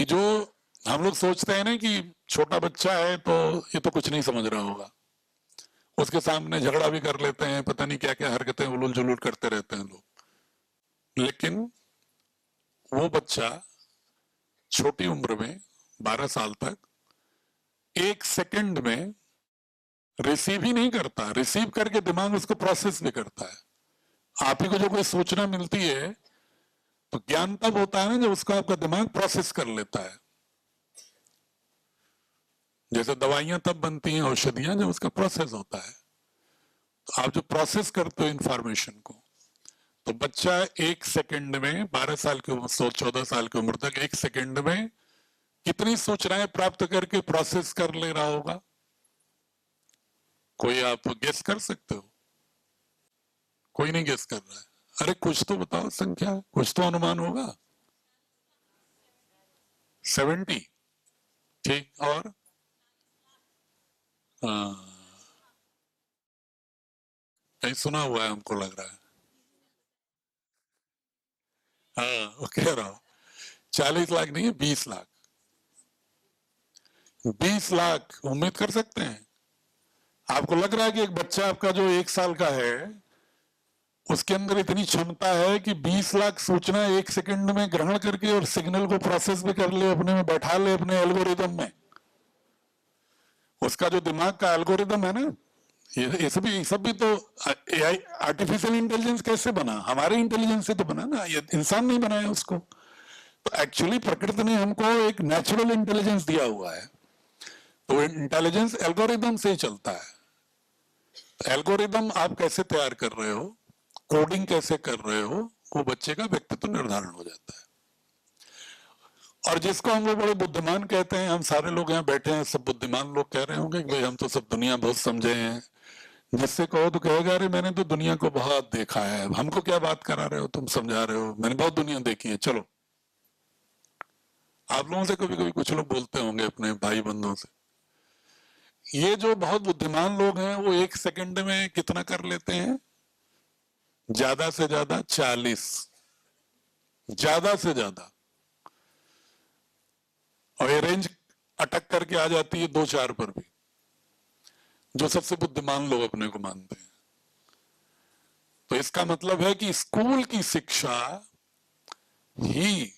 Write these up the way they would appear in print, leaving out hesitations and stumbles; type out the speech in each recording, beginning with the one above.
कि जो हम लोग सोचते हैं ना कि छोटा बच्चा है तो ये तो कुछ नहीं समझ रहा होगा, उसके सामने झगड़ा भी कर लेते हैं, पता नहीं क्या क्या हरकतें उलूल जुलूल करते रहते हैं लोग। लेकिन वो बच्चा छोटी उम्र में 12 साल तक 1 सेकंड में रिसीव ही नहीं करता, रिसीव करके दिमाग उसको प्रोसेस भी करता है। आप ही को जो कोई सूचना मिलती है तो ज्ञान तब होता है ना जब उसका आपका दिमाग प्रोसेस कर लेता है। जैसे दवाइयां तब बनती हैं, औषधियां, जब उसका प्रोसेस होता है। तो आप जो प्रोसेस करते हो इंफॉर्मेशन को, तो बच्चा 1 सेकंड में 12 साल की उम्र से 14 साल की उम्र तक 1 सेकंड में कितनी सूचनाएं प्राप्त करके प्रोसेस कर ले रहा होगा, कोई आप गेस कर सकते हो? कोई नहीं गेस कर रहा है। अरे कुछ तो बताओ संख्या, कुछ तो अनुमान होगा। 70, ठीक। और कहीं सुना हुआ है हमको लग रहा है। हाँ, वो कह रहा हूं 40 लाख नहीं है, 20 लाख। 20 लाख उम्मीद कर सकते हैं? आपको लग रहा है कि एक बच्चा आपका जो 1 साल का है उसके अंदर इतनी क्षमता है कि 20 लाख सूचना 1 सेकंड में ग्रहण करके और सिग्नल को प्रोसेस भी कर ले, अपने में बैठा ले अपने एल्गोरिदम में? उसका जो दिमाग का एल्गोरिदम है ना, ये सब भी तो एआई, आर्टिफिशियल इंटेलिजेंस कैसे बना? हमारे इंटेलिजेंस से तो बना ना, ये इंसान नहीं बनाया उसको। तो एक्चुअली प्रकृति ने हमको एक नेचुरल इंटेलिजेंस दिया हुआ है, तो इंटेलिजेंस एल्गोरिदम से ही चलता है। तो एल्गोरिदम आप कैसे तैयार कर रहे हो, कोडिंग कैसे कर रहे हो, वो बच्चे का व्यक्तित्व निर्धारण हो जाता है। और जिसको हम लोग बड़े बुद्धिमान कहते हैं, हम सारे लोग यहाँ बैठे हैं सब बुद्धिमान लोग कह रहे होंगे कि भाई हम तो सब दुनिया बहुत समझे हैं। जिससे कहो तो कहेगा अरे मैंने तो दुनिया को बहुत देखा है, हमको क्या बात करा रहे हो, तुम समझा रहे हो, मैंने बहुत दुनिया देखी है। चलो, आप लोगों से कभी कभी कुछ लोग बोलते होंगे अपने भाई बंधुओं से, ये जो बहुत बुद्धिमान लोग हैं वो 1 सेकंड में कितना कर लेते हैं? ज्यादा से ज्यादा 40, ज्यादा से ज्यादा। और ये रेंज अटक करके आ जाती है 2-4 पर भी, जो सबसे बुद्धिमान लोग अपने को मानते हैं। तो इसका मतलब है कि स्कूल की शिक्षा ही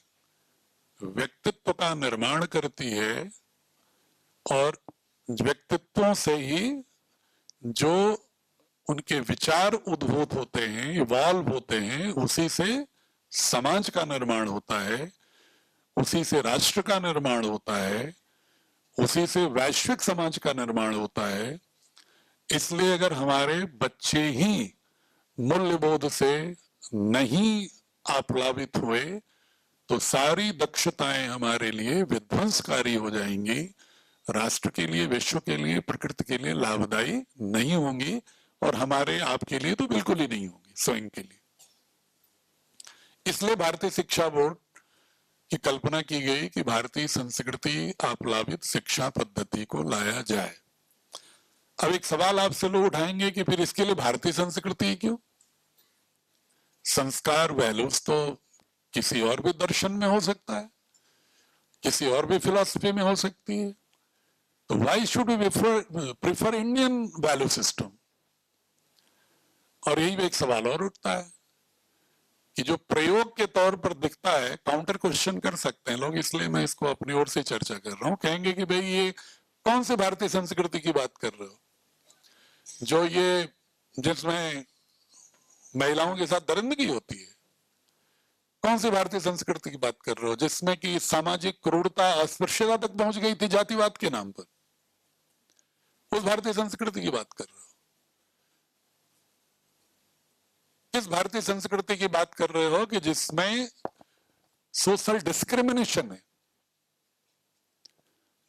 व्यक्तित्व का निर्माण करती है, और व्यक्तित्वों से ही जो उनके विचार उद्भूत होते हैं, इवॉल्व होते हैं, उसी से समाज का निर्माण होता है, उसी से राष्ट्र का निर्माण होता है, उसी से वैश्विक समाज का निर्माण होता है। इसलिए अगर हमारे बच्चे ही मूल्यबोध से नहीं आप्लावित हुए तो सारी दक्षताएं हमारे लिए विध्वंसकारी हो जाएंगी, राष्ट्र के लिए, विश्व के लिए, प्रकृति के लिए लाभदायी नहीं होंगी, और हमारे आपके लिए तो बिल्कुल ही नहीं होंगी, स्वयं के लिए। इसलिए भारतीय शिक्षा बोर्ड की कल्पना की गई कि भारतीय संस्कृति आप्लावित शिक्षा पद्धति को लाया जाए। अब एक सवाल आपसे लोग उठाएंगे कि फिर इसके लिए भारतीय संस्कृति क्यों? संस्कार, वैल्यूज तो किसी और भी दर्शन में हो सकता है, किसी और भी फिलॉसफी में हो सकती है। तो why should we prefer Indian value system? और यही एक सवाल और उठता है कि जो प्रयोग के तौर पर दिखता है, काउंटर क्वेश्चन कर सकते हैं लोग, इसलिए मैं इसको अपनी ओर से चर्चा कर रहा हूं। कहेंगे कि भाई ये कौन से भारतीय संस्कृति की बात कर रहे हो जो ये, जिसमें महिलाओं के साथ दरिंदगी होती है? कौन सी भारतीय संस्कृति की बात कर रहे हो जिसमें कि सामाजिक क्रूरता, अस्पृश्यता तक पहुंच गई थी जातिवाद के नाम पर? उस भारतीय संस्कृति की बात कर रहे हो? किस भारतीय संस्कृति की बात कर रहे हो कि जिसमें सोशल डिस्क्रिमिनेशन है,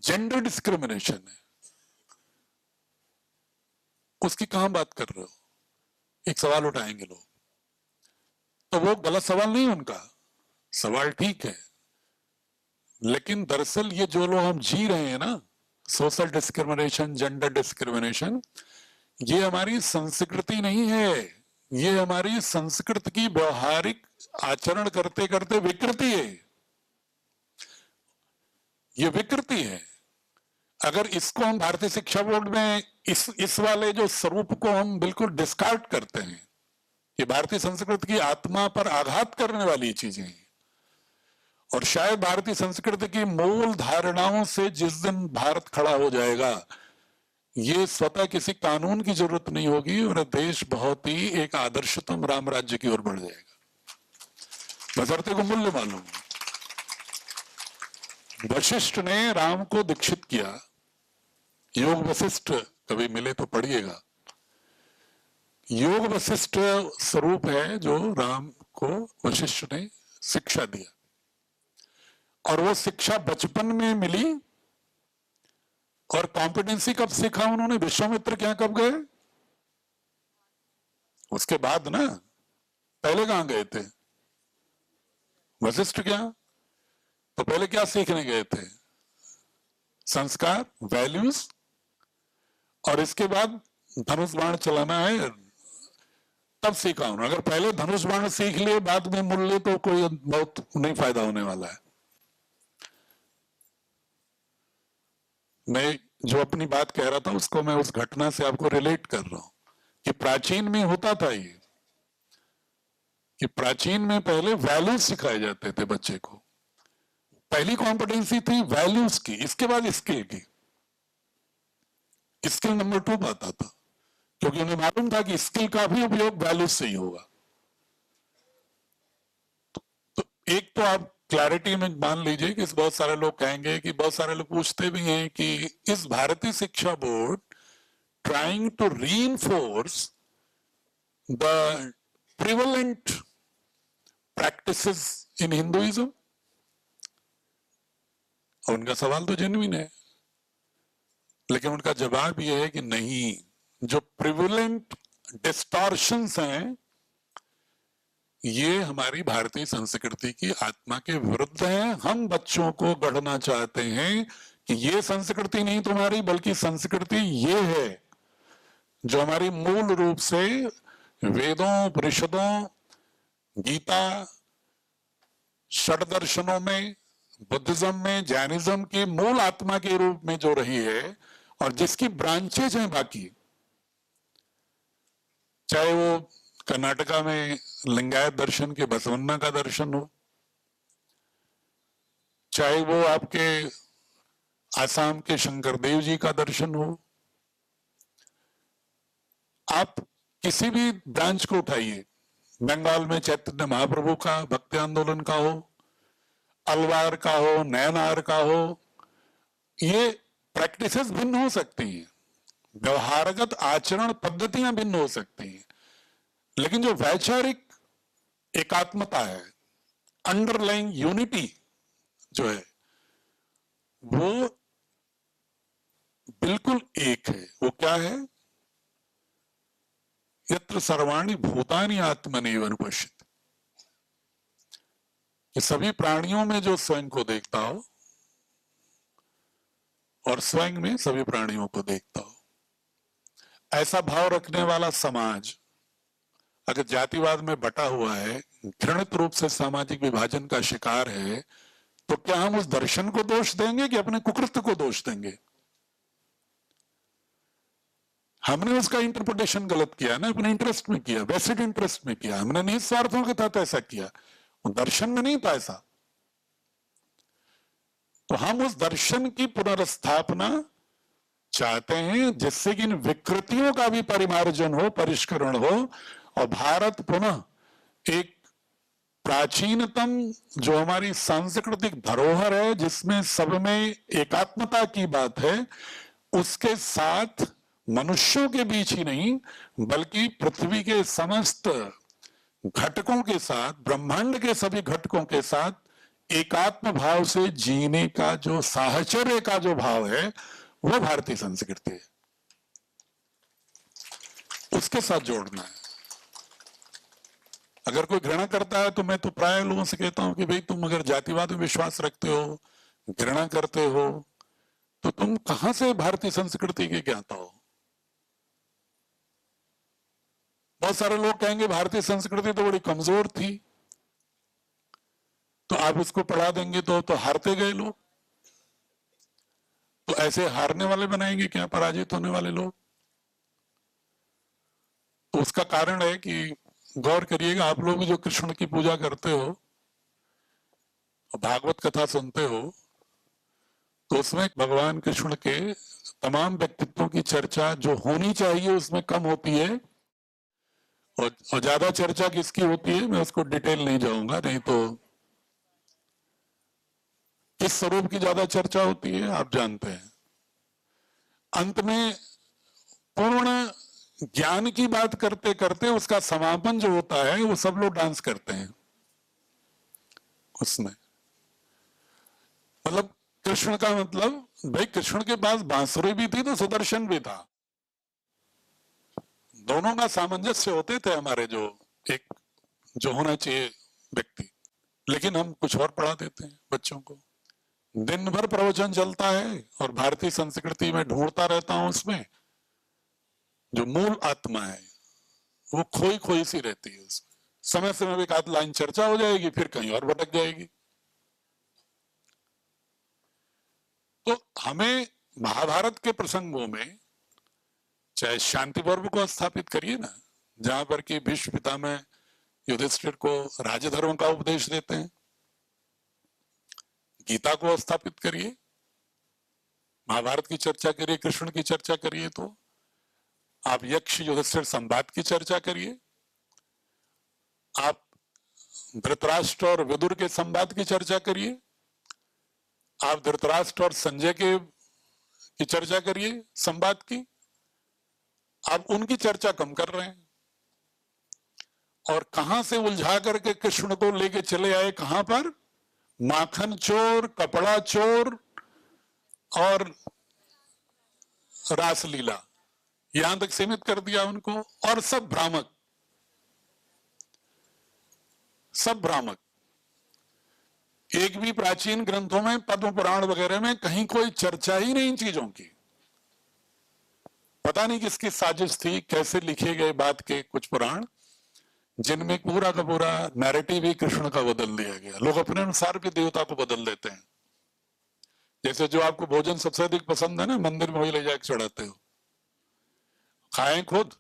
जेंडर डिस्क्रिमिनेशन है? उसकी कहां बात कर रहे हो? एक सवाल उठाएंगे लोग। तो वो गलत सवाल नहीं, उनका सवाल ठीक है, लेकिन दरअसल ये जो लोग हम जी रहे हैं ना, सोशल डिस्क्रिमिनेशन, जेंडर डिस्क्रिमिनेशन, ये हमारी संस्कृति नहीं है, ये हमारी संस्कृति की व्यवहारिक आचरण करते करते विकृति है। ये विकृति है। अगर इसको हम भारतीय शिक्षा बोर्ड में इस वाले जो स्वरूप को हम बिल्कुल डिस्कार्ड करते हैं, ये भारतीय संस्कृति की आत्मा पर आघात करने वाली चीजें हैं। और शायद भारतीय संस्कृति की मूल धारणाओं से जिस दिन भारत खड़ा हो जाएगा, ये स्वतः किसी कानून की जरूरत नहीं होगी और देश बहुत ही एक आदर्शतम राम राज्य की ओर बढ़ जाएगा, बशर्ते को मूल्य मालूम। वशिष्ठ ने राम को दीक्षित किया, योग वशिष्ठ कभी मिले तो पढ़िएगा। योग वशिष्ठ स्वरूप है जो राम को वशिष्ठ ने शिक्षा दिया, और वो शिक्षा बचपन में मिली। और कॉम्पिटेंसी कब सीखा उन्होंने? विश्वामित्र के यहां कब गए? उसके बाद ना, पहले कहां गए थे? वशिष्ठ के यहां। तो पहले क्या सीखने गए थे? संस्कार, वैल्यूज, और इसके बाद धनुष बाण चलाना है तब सीखा उन्होंने। अगर पहले धनुष बाण सीख लिए बाद में मूल्य, तो कोई बहुत नहीं फायदा होने वाला है। मैं जो अपनी बात कह रहा था उसको मैं उस घटना से आपको रिलेट कर रहा हूं कि प्राचीन में होता था ये, कि प्राचीन में पहले वैल्यूज सिखाए जाते थे बच्चे को। पहली कॉम्पिटेंसी थी वैल्यूज की, इसके बाद स्किल की। स्किल नंबर 2 आता था, क्योंकि उन्हें मालूम था कि स्किल का भी उपयोग वैल्यूज से ही होगा। तो एक तो आप क्लैरिटी में मान लीजिए कि बहुत सारे लोग कहेंगे, कि बहुत सारे लोग पूछते भी हैं कि इस भारतीय शिक्षा board trying to reinforce the prevalent practices in Hinduism? और उनका सवाल तो जेन्युइन है, लेकिन उनका जवाब यह है कि नहीं, जो प्रिवलेंट डिस्टॉर्शंस हैं ये हमारी भारतीय संस्कृति की आत्मा के विरुद्ध हैं। हम बच्चों को गढ़ना चाहते हैं कि ये संस्कृति नहीं तुम्हारी, बल्कि संस्कृति ये है जो हमारी मूल रूप से वेदों, उपनिषदों, गीता, षड दर्शनों में, बुद्धिज्म में, जैनिज्म की मूल आत्मा के रूप में जो रही है, और जिसकी ब्रांचेज हैं बाकी, चाहे वो कर्नाटका में लिंगायत दर्शन के बसवन्ना का दर्शन हो, चाहे वो आपके आसाम के शंकरदेव जी का दर्शन हो, आप किसी भी ब्रांच को उठाइए, बंगाल में चैतन्य महाप्रभु का भक्ति आंदोलन का हो, अलवार का हो, नयनार का हो, ये प्रैक्टिसेस भिन्न हो सकती हैं, व्यवहारगत आचरण पद्धतियां भिन्न हो सकती हैं, लेकिन जो वैचारिक एकात्मता है, अंडरलाइंग यूनिटी जो है, वो बिल्कुल एक है। वो क्या है? यत्र सर्वाणि भूतानि आत्मनैव अनुपश्यति, कि सभी प्राणियों में जो स्वयं को देखता हो और स्वयं में सभी प्राणियों को देखता हो, ऐसा भाव रखने वाला समाज अगर जातिवाद में बटा हुआ है, घृणित रूप से सामाजिक विभाजन का शिकार है, तो क्या हम उस दर्शन को दोष देंगे कि अपने कुकृत्य को दोष देंगे? हमने उसका इंटरप्रिटेशन गलत किया ना, अपने इंटरेस्ट में किया, वेस्टेड इंटरेस्ट में किया, हमने नहीं स्वार्थों के तहत ऐसा किया, दर्शन में नहीं था ऐसा। तो हम उस दर्शन की पुनर्स्थापना चाहते हैं जिससे कि इन विकृतियों का भी परिमार्जन हो, परिष्करण हो, और भारत पुनः एक प्राचीनतम जो हमारी सांस्कृतिक धरोहर है, जिसमें सब में एकात्मता की बात है, उसके साथ मनुष्यों के बीच ही नहीं बल्कि पृथ्वी के समस्त घटकों के साथ, ब्रह्मांड के सभी घटकों के साथ एकात्म भाव से जीने का जो साहचर्य का जो भाव है, वो भारतीय संस्कृति है, उसके साथ जोड़ना है। अगर कोई घृणा करता है तो मैं तो प्राय लोगों से कहता हूं कि भाई तुम अगर जातिवाद में विश्वास रखते हो, घृणा करते हो, तो तुम कहां से भारतीय संस्कृति के ज्ञाता हो? बहुत सारे लोग कहेंगे भारतीय संस्कृति तो बड़ी कमजोर थी, तो आप उसको पढ़ा देंगे तो हारते गए लोग। तो ऐसे हारने वाले बनाएंगे क्या पराजित होने वाले लोग? तो उसका कारण है कि गौर करिएगा, आप लोग जो कृष्ण की पूजा करते हो, भागवत कथा सुनते हो, तो उसमें भगवान कृष्ण के तमाम व्यक्तित्वों की चर्चा जो होनी चाहिए उसमें कम होती है, और ज्यादा चर्चा किसकी होती है मैं उसको डिटेल नहीं जाऊंगा, नहीं तो किस स्वरूप की ज्यादा चर्चा होती है आप जानते हैं। अंत में पूर्ण ज्ञान की बात करते करते उसका समापन जो होता है वो सब लोग डांस करते हैं उसमें। मतलब कृष्ण का मतलब, भाई कृष्ण के पास बांसुरी भी थी तो सुदर्शन भी था, दोनों का सामंजस्य होते थे हमारे जो एक जो होना चाहिए व्यक्ति। लेकिन हम कुछ और पढ़ा देते हैं बच्चों को, दिन भर प्रवचन चलता है और भारतीय संस्कृति में ढूंढता रहता हूं उसमें जो मूल आत्मा है वो खोई खोई सी रहती है उसमें। समय समय में एक आध लाइन चर्चा हो जाएगी फिर कहीं और भटक जाएगी। तो हमें महाभारत के प्रसंगों में चाहे शांति पर्व को स्थापित करिए ना, जहां पर कि भीष्म पितामह युधिष्ठिर को राजधर्म का उपदेश देते हैं, गीता को स्थापित करिए, महाभारत की चर्चा करिए, कृष्ण की चर्चा करिए, तो आप यक्ष युधिष्ठिर संवाद की चर्चा करिए, आप धृतराष्ट्र और विदुर के संवाद की चर्चा करिए, आप धृतराष्ट्र और संजय की चर्चा करिए संवाद की, आप उनकी चर्चा कम कर रहे हैं। और कहां से उलझा करके कृष्ण को लेके चले आए, कहां पर? माखन चोर, कपड़ा चोर और रासलीला, यहां तक सीमित कर दिया उनको। और सब भ्रामक, सब भ्रामक। एक भी प्राचीन ग्रंथों में, पद्म पुराण वगैरह में कहीं कोई चर्चा ही नहीं इन चीजों की। पता नहीं किसकी साजिश थी, कैसे लिखे गए बात के कुछ पुराण, जिनमें पूरा का पूरा नैरेटिव ही कृष्ण का बदल दिया गया। लोग अपने अनुसार भी देवता को बदल देते हैं। जैसे जो आपको भोजन सबसे अधिक पसंद है ना, मंदिर में वही ले जाकर चढ़ाते हो, खाएं खुद,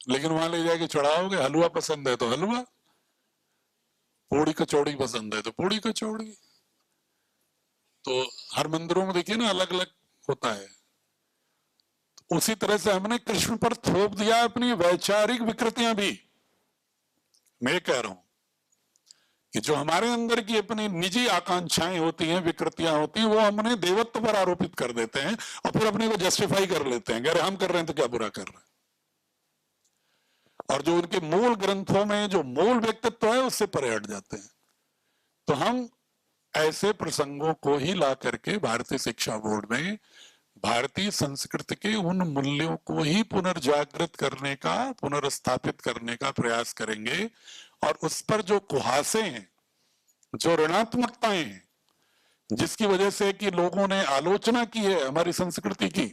लेकिन वहां ले जाके चढ़ाओगे। हलवा पसंद है तो हलवा, पूड़ी कचौड़ी पसंद है तो पूड़ी कचौड़ी। तो हर मंदिरों में देखिए ना अलग अलग होता है। तो उसी तरह से हमने कृष्ण पर थोप दिया अपनी वैचारिक विकृतियां भी। मैं कह रहा हूं कि जो हमारे अंदर की अपनी निजी आकांक्षाएं होती हैं, विकृतियां होती हैं, वो हमने देवत्व पर आरोपित कर देते हैं और फिर अपने को जस्टिफाई कर लेते हैं, अरे हम कर रहे हैं तो क्या बुरा कर रहे हैं। और जो उनके मूल ग्रंथों में जो मूल व्यक्तित्व है उससे परे हट जाते हैं। तो हम ऐसे प्रसंगों को ही ला करके भारतीय शिक्षा बोर्ड में भारतीय संस्कृति के उन मूल्यों को ही पुनर्जागृत करने का, पुनर्स्थापित करने का प्रयास करेंगे। और उस पर जो कुहासे हैं, जो ऋणात्मकताएं हैं, जिसकी वजह से कि लोगों ने आलोचना की है हमारी संस्कृति की,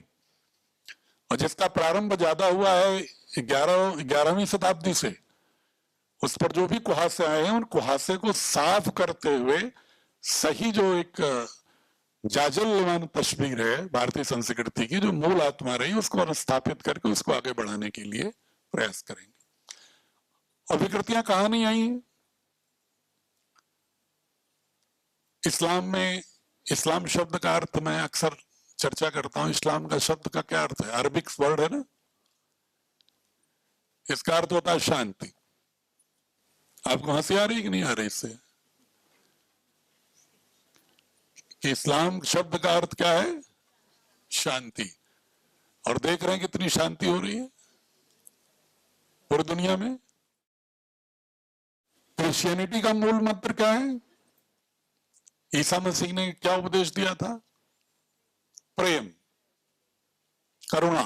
और जिसका प्रारंभ ज्यादा हुआ है 11वीं शताब्दी से, उस पर जो भी कुहासे आए हैं उन कुहासे को साफ करते हुए सही जो एक जाजल्यमान तस्वीर है भारतीय संस्कृति की, जो मूल आत्मा रही, उसको स्थापित करके उसको आगे बढ़ाने के लिए प्रयास करेंगे। और विकृतियां कहां नहीं आई हैं? इस्लाम में, इस्लाम शब्द का अर्थ मैं अक्सर चर्चा करता हूं, इस्लाम का शब्द का क्या अर्थ है? अरबिक वर्ड है ना, इसका अर्थ होता है शांति। आपको हंसी आ रही कि नहीं आ रही इससे? कि इस्लाम शब्द का अर्थ क्या है? शांति। और देख रहे हैं कितनी शांति हो रही है पूरी दुनिया में। क्रिश्चियनिटी का मूल मंत्र क्या है? ईसा मसीह ने क्या उपदेश दिया था? प्रेम, करुणा।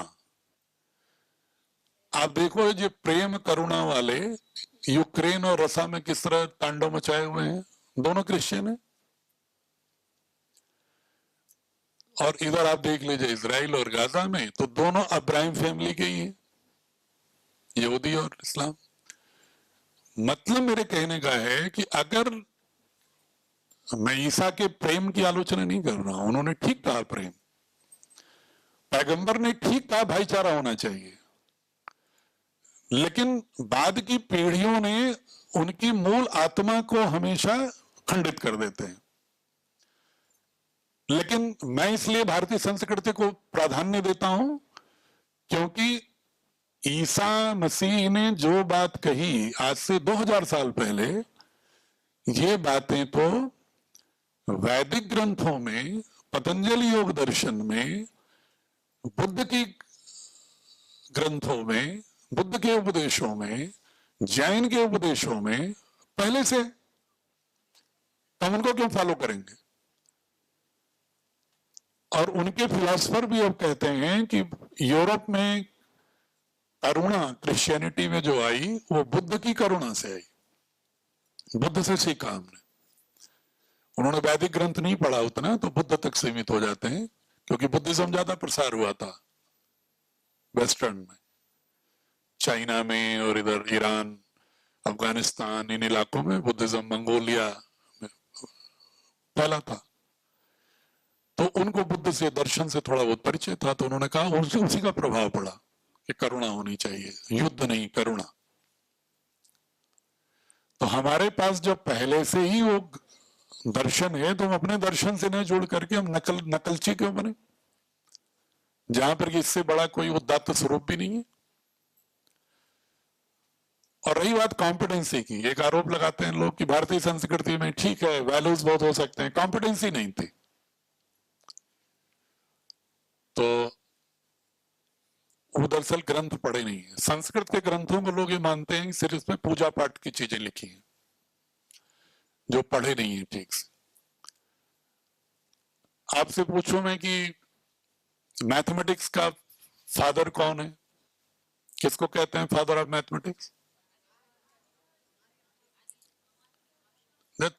आप देखो ये प्रेम करुणा वाले यूक्रेन और रसा में किस तरह तांडव मचाए हुए हैं, दोनों क्रिश्चियन हैं। और इधर आप देख लीजिए इजराइल और गाजा में, तो दोनों अब्राहिम फैमिली के ही हैं, यहूदी और इस्लाम। मतलब मेरे कहने का है कि अगर मैं ईसा के प्रेम की आलोचना नहीं कर रहा हूं, उन्होंने ठीक कहा प्रेम, पैगंबर ने ठीक कहा भाईचारा होना चाहिए, लेकिन बाद की पीढ़ियों ने उनकी मूल आत्मा को हमेशा खंडित कर देते हैं। लेकिन मैं इसलिए भारतीय संस्कृति को प्राधान्य देता हूं क्योंकि ईसा मसीह ने जो बात कही आज से 2000 साल पहले, ये बातें तो वैदिक ग्रंथों में, पतंजलि योग दर्शन में, बुद्ध की ग्रंथों में, बुद्ध के उपदेशों में, जैन के उपदेशों में पहले से, हम उनको क्यों फॉलो करेंगे? और उनके फिलोसफर भी अब कहते हैं कि यूरोप में करुणा क्रिश्चियनिटी में जो आई वो बुद्ध की करुणा से आई, बुद्ध से सीखा हमने। उन्होंने वैदिक ग्रंथ नहीं पढ़ा उतना, तो बुद्ध तक सीमित हो जाते हैं, क्योंकि बुद्धिज्म ज्यादा प्रसार हुआ था वेस्टर्न में, चाइना में और इधर ईरान, अफगानिस्तान, इन इलाकों में बुद्धिज्म, मंगोलिया में फैला था। तो उनको बुद्ध से, दर्शन से थोड़ा बहुत परिचय था, तो उन्होंने कहा उसी का प्रभाव पड़ा कि करुणा होनी चाहिए, युद्ध नहीं करुणा। तो हमारे पास जब पहले से ही वो दर्शन है, तो हम अपने दर्शन से नहीं जोड़ करके हम नकलची क्यों बने, जहां पर इससे बड़ा कोई उदात्त स्वरूप भी नहीं है। और रही बात कॉम्पिटेंसी की, एक आरोप लगाते हैं लोग कि भारतीय संस्कृति में ठीक है वैल्यूज बहुत हो सकते हैं, कॉम्पिटेंसी नहीं थी। तो वो दरअसल ग्रंथ पढ़े नहीं है। संस्कृत के ग्रंथों को लोग ये मानते हैं सिर्फ इसमें पूजा पाठ की चीजें लिखी हैं, जो पढ़े नहीं है ठीक से। आपसे पूछूं मैं कि मैथमेटिक्स का फादर कौन है, किसको कहते हैं फादर ऑफ मैथमेटिक्स?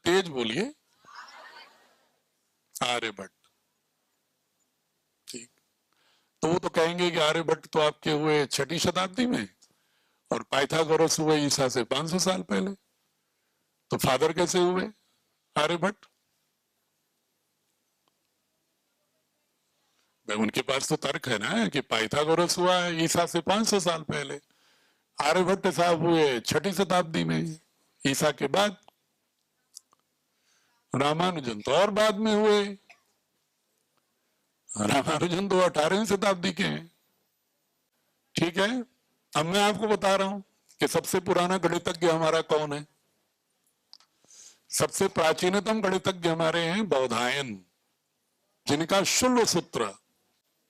तेज बोलिए। आर्यभट्ट। ठीक, तो वो तो कहेंगे कि आर्यभट्ट तो आपके हुए 6वीं शताब्दी में और पाइथागोरस हुए ईसा से 500 साल पहले, तो फादर कैसे हुए आर्यभट्ट? उनके पास तो तर्क है ना कि पाइथागोरस हुआ है ईसा से 500 साल पहले, आर्यभट्ट साहब हुए 6वीं शताब्दी में ईसा के बाद, रामानुजन तो और बाद में हुए, रामानुजन तो 18वीं शताब्दी के हैं। ठीक है, अब मैं आपको बता रहा हूं कि सबसे पुराना गणितज्ञ हमारा कौन है। सबसे प्राचीनतम गणितज्ञ हमारे हैं बौधायन, जिनका शूल सूत्र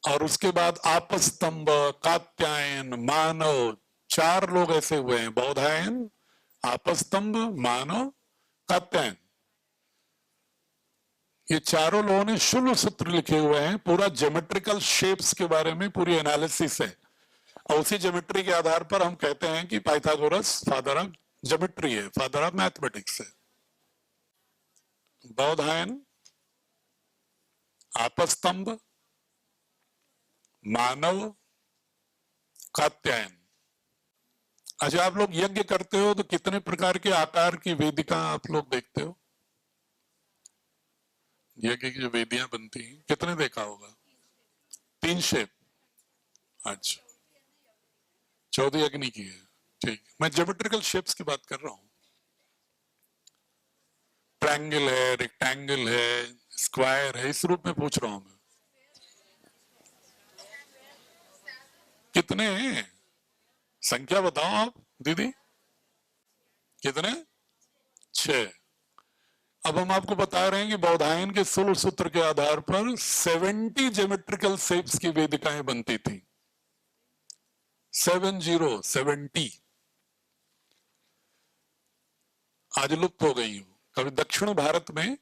और उसके बाद आपस्तंभ, कात्यायन, मानव, 4 लोग ऐसे हुए हैं, बौधायन, आपस्तंभ, मानव, कात्यायन। ये चारों लोगों ने शूल सूत्र लिखे हुए हैं, पूरा ज्योमेट्रिकल शेप्स के बारे में पूरी एनालिसिस है, और उसी ज्योमेट्री के आधार पर हम कहते हैं कि पाइथागोरस फादर ऑफ ज्योमेट्री है, फादर ऑफ मैथमेटिक्स है। बौधायन, आपस्तंभ, मानव, कात्यायन। अच्छा, आप लोग यज्ञ करते हो तो कितने प्रकार के आकार की वेदिका आप लोग देखते हो? यज्ञ की जो वेदियां बनती हैं कितने देखा होगा? 3 शेप। अच्छा, 14 अग्नि की है। ठीक, मैं ज्योमेट्रिकल शेप्स की बात कर रहा हूं। ट्रायंगल है, रेक्टेंगल है, स्क्वायर है, इस रूप में पूछ रहा हूं मैं। कितने हैं? संख्या बताओ आप दीदी, कितने? 6। अब हम आपको बता रहे हैं कि बौधायन के शूल सूत्र के आधार पर 70 ज्योमेट्रिकल शेप्स की वेदिकाएं बनती थी। 70 आज लुप्त हो गई हो। कभी दक्षिण भारत में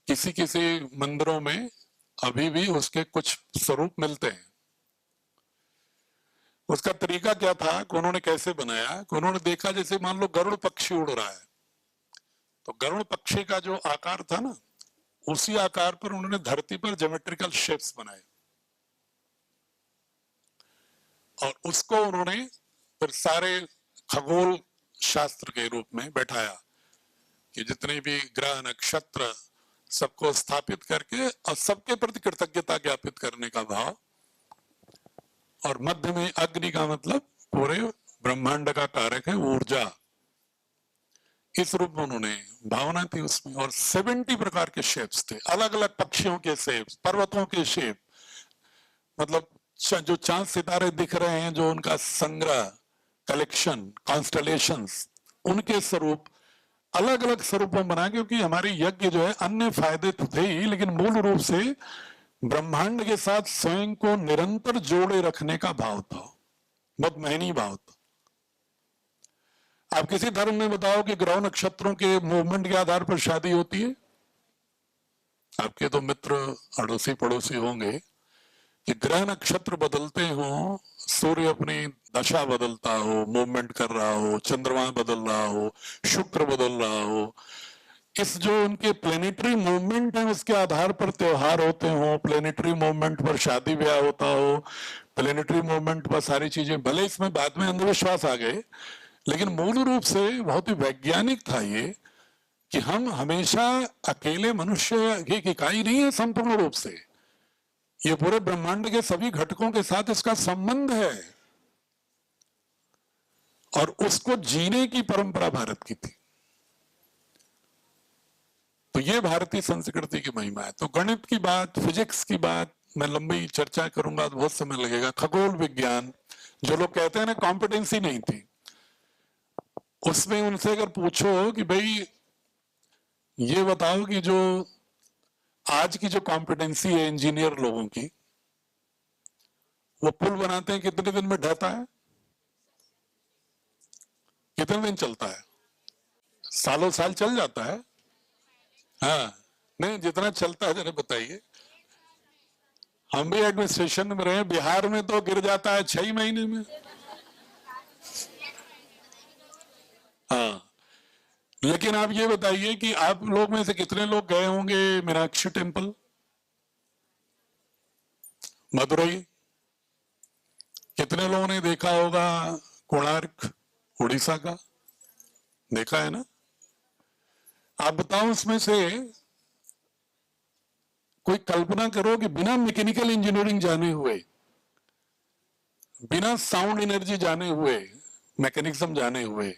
किसी किसी मंदिरों में अभी भी उसके कुछ स्वरूप मिलते हैं। उसका तरीका क्या था कि उन्होंने कैसे बनाया कि उन्होंने देखा जैसे मान लो गरुड़ पक्षी उड़ रहा है, तो गरुड़ पक्षी का जो आकार था ना, उसी आकार पर उन्होंने धरती पर ज्योमेट्रिकल शेप्स बनाए, और उसको उन्होंने फिर सारे खगोल शास्त्र के रूप में बैठाया कि जितने भी ग्रह, नक्षत्र सबको स्थापित करके और सबके प्रति कृतज्ञता ज्ञापित करने का भाव, और मध्य में अग्नि का मतलब पूरे ब्रह्मांड का कारक है ऊर्जा, इस रूप में उन्होंने भावना थी उसमें। और 70 प्रकार के शेप्स थे, अलग अलग पक्षियों के शेप, पर्वतों के शेप, मतलब जो चांद सितारे दिख रहे हैं, जो उनका संग्रह, कलेक्शन, कॉन्स्टलेशंस, उनके स्वरूप अलग अलग स्वरूपों में बना, क्योंकि हमारे यज्ञ जो है अन्य फायदे तो थे ही, लेकिन मूल रूप से ब्रह्मांड के साथ स्वयं को निरंतर जोड़े रखने का भाव था, बहुत महनी भाव था। आप किसी धर्म में बताओ कि ग्रह नक्षत्रों के मूवमेंट के आधार पर शादी होती है? आपके तो मित्र अड़ोसी पड़ोसी होंगे कि ग्रह नक्षत्र बदलते हो, सूर्य अपनी दशा बदलता हो, मूवमेंट कर रहा हो, चंद्रमा बदल रहा हो, शुक्र बदल रहा हो, इस जो उनके प्लेनेटरी मूवमेंट है उसके आधार पर त्योहार होते हो, प्लेनेटरी मूवमेंट पर शादी ब्याह होता हो, प्लेनेटरी मूवमेंट पर सारी चीजें, भले इसमें बाद में अंधविश्वास आ गए, लेकिन मूल रूप से बहुत ही वैज्ञानिक था ये कि हम हमेशा अकेले मनुष्य की इकाई नहीं है, संपूर्ण रूप से ये पूरे ब्रह्मांड के सभी घटकों के साथ इसका संबंध है, और उसको जीने की परंपरा भारत की थी। तो ये भारतीय संस्कृति की महिमा है। तो गणित की बात, फिजिक्स की बात मैं लंबी चर्चा करूंगा तो बहुत समय लगेगा। खगोल विज्ञान, जो लोग कहते हैं ना कॉम्पिटेंसी नहीं थी, उसमें उनसे अगर पूछो कि भाई ये बताओ कि जो आज की जो कॉम्पिटेंसी है इंजीनियर लोगों की, वो पुल बनाते हैं कितने दिन में ढहता है? कितने दिन चलता है? सालों साल चल जाता है। हाँ, नहीं जितना चलता है जरा बताइए। हम भी एडमिनिस्ट्रेशन में रहे, बिहार में तो गिर जाता है 6 महीने में। हाँ, लेकिन आप ये बताइए कि आप लोग में से कितने लोग गए होंगे मीनाक्षी टेम्पल, मदुरई? कितने लोगों ने देखा होगा कोणार्क, उड़ीसा का? देखा है ना? आप बताओ उसमें से कोई कल्पना करो कि बिना मैकेनिकल इंजीनियरिंग जाने हुए, बिना साउंड एनर्जी जाने हुए, मैकेनिज्म जाने हुए,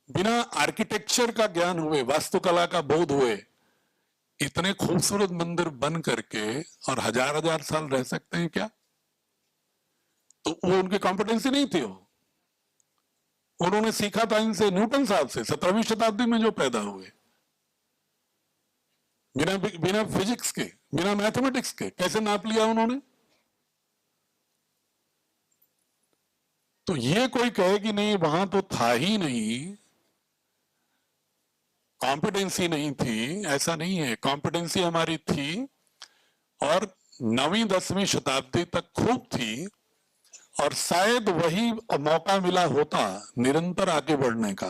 बिना आर्किटेक्चर का ज्ञान हुए, वास्तुकला का बोध हुए, इतने खूबसूरत मंदिर बन करके और हजार हजार साल रह सकते हैं क्या? तो वो उनकी कॉम्पिटेंसी नहीं थी। उन्होंने सीखा था इनसे, न्यूटन साहब से, 17वीं शताब्दी में जो पैदा हुए, बिना बिना फिजिक्स के, बिना मैथमेटिक्स के कैसे नाप लिया उन्होंने? तो ये कोई कहे कि नहीं वहां तो था ही नहीं, कॉम्पिटेंसी नहीं थी, ऐसा नहीं है। कॉम्पिटेंसी हमारी थी और 9वीं 10वीं शताब्दी तक खूब थी, और शायद वही मौका मिला होता निरंतर आगे बढ़ने का।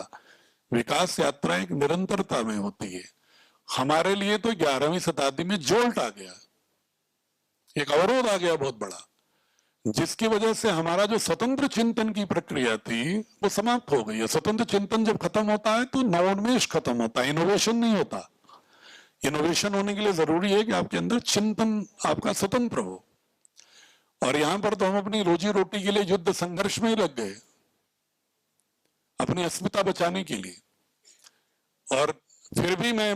विकास यात्रा एक निरंतरता में होती है। हमारे लिए तो 11वीं शताब्दी में जोल्ट आ गया, एक अवरोध आ गया बहुत बड़ा, जिसकी वजह से हमारा जो स्वतंत्र चिंतन की प्रक्रिया थी वो समाप्त हो गई है। स्वतंत्र चिंतन जब खत्म होता है तो नवोन्मेष खत्म होता है, इनोवेशन नहीं होता। इनोवेशन होने के लिए जरूरी है कि आपके अंदर चिंतन आपका स्वतंत्र हो। और यहां पर तो हम अपनी रोजी रोटी के लिए युद्ध संघर्ष में ही लग गए, अपनी अस्मिता बचाने के लिए। और फिर भी मैं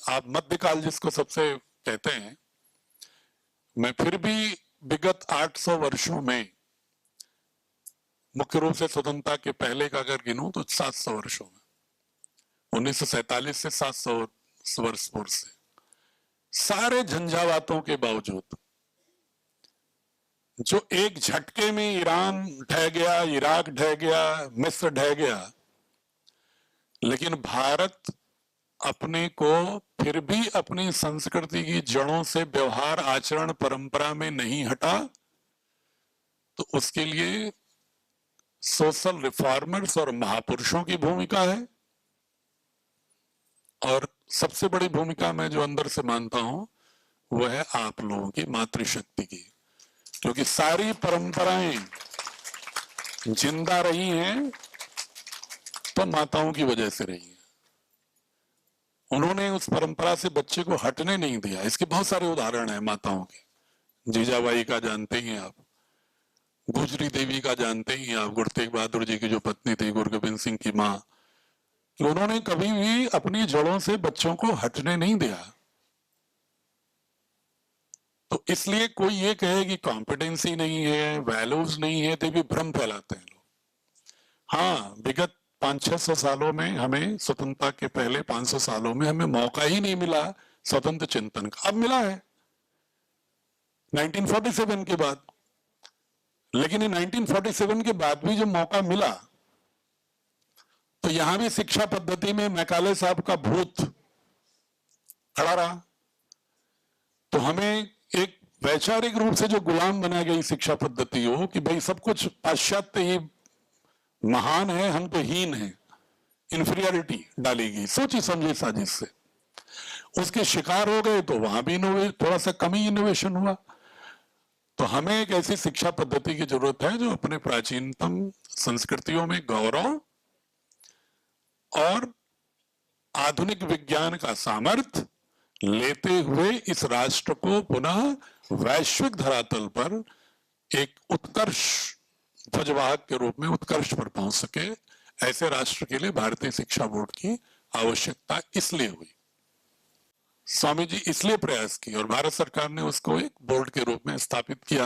आप मध्यकाल जिसको सबसे कहते हैं, मैं फिर भी विगत 800 वर्षों में, मुख्य रूप से स्वतंत्रता के पहले का अगर गिनूं तो 700 वर्षों में, 1947 से 700 वर्ष पूर्व से, सारे झंझावातों के बावजूद, जो एक झटके में ईरान ढह गया, इराक ढह गया, मिस्र ढह गया, लेकिन भारत अपने को फिर भी अपनी संस्कृति की जड़ों से, व्यवहार आचरण परंपरा में नहीं हटा। तो उसके लिए सोशल रिफॉर्मर्स और महापुरुषों की भूमिका है, और सबसे बड़ी भूमिका मैं जो अंदर से मानता हूं वह है आप लोगों की, मातृशक्ति की। क्योंकि सारी परंपराएं जिंदा रही हैं तो माताओं की वजह से रही हैं। उन्होंने उस परंपरा से बच्चे को हटने नहीं दिया। इसके बहुत सारे उदाहरण हैं माताओं के। जीजाबाई का जानते ही हैं आप, गुजरी देवी का जानते ही हैं आप, गुरु तेग बहादुर जी की जो पत्नी थी, गुरु गोबिंद सिंह की माँ, कि उन्होंने कभी भी अपनी जड़ों से बच्चों को हटने नहीं दिया। तो इसलिए कोई ये कहे कि कॉम्पिटेंसी नहीं है, वैल्यूज नहीं है, तो भी भ्रम फैलाते हैं लोग। हाँ, विगत 500-600 सालों में हमें, स्वतंत्रता के पहले 500 सालों में हमें मौका ही नहीं मिला स्वतंत्र चिंतन का। अब मिला है 1947 के बाद। लेकिन इन 1947 के बाद भी जब मौका मिला तो यहां भी शिक्षा पद्धति में मैकाले साहब का भूत खड़ा रहा। तो हमें एक वैचारिक रूप से जो गुलाम बना गई शिक्षा पद्धति हो कि भाई सब कुछ पाश्चात्य ही महान है, हम तो हीन है, इंफीरियरिटी डाली गई सोची समझी साजिश से, उसके शिकार हो गए। तो वहां भी थोड़ा सा कम ही इनोवेशन हुआ। तो हमें एक ऐसी शिक्षा पद्धति की जरूरत है जो अपने प्राचीनतम संस्कृतियों में गौरव और आधुनिक विज्ञान का सामर्थ्य लेते हुए इस राष्ट्र को पुनः वैश्विक धरातल पर एक उत्कर्ष ध्वजवाहक के रूप में उत्कर्ष पर पहुंच सके। ऐसे राष्ट्र के लिए भारतीय शिक्षा बोर्ड की आवश्यकता इसलिए हुई। स्वामी जी इसलिए प्रयास किए और भारत सरकार ने उसको एक बोर्ड के रूप में स्थापित किया।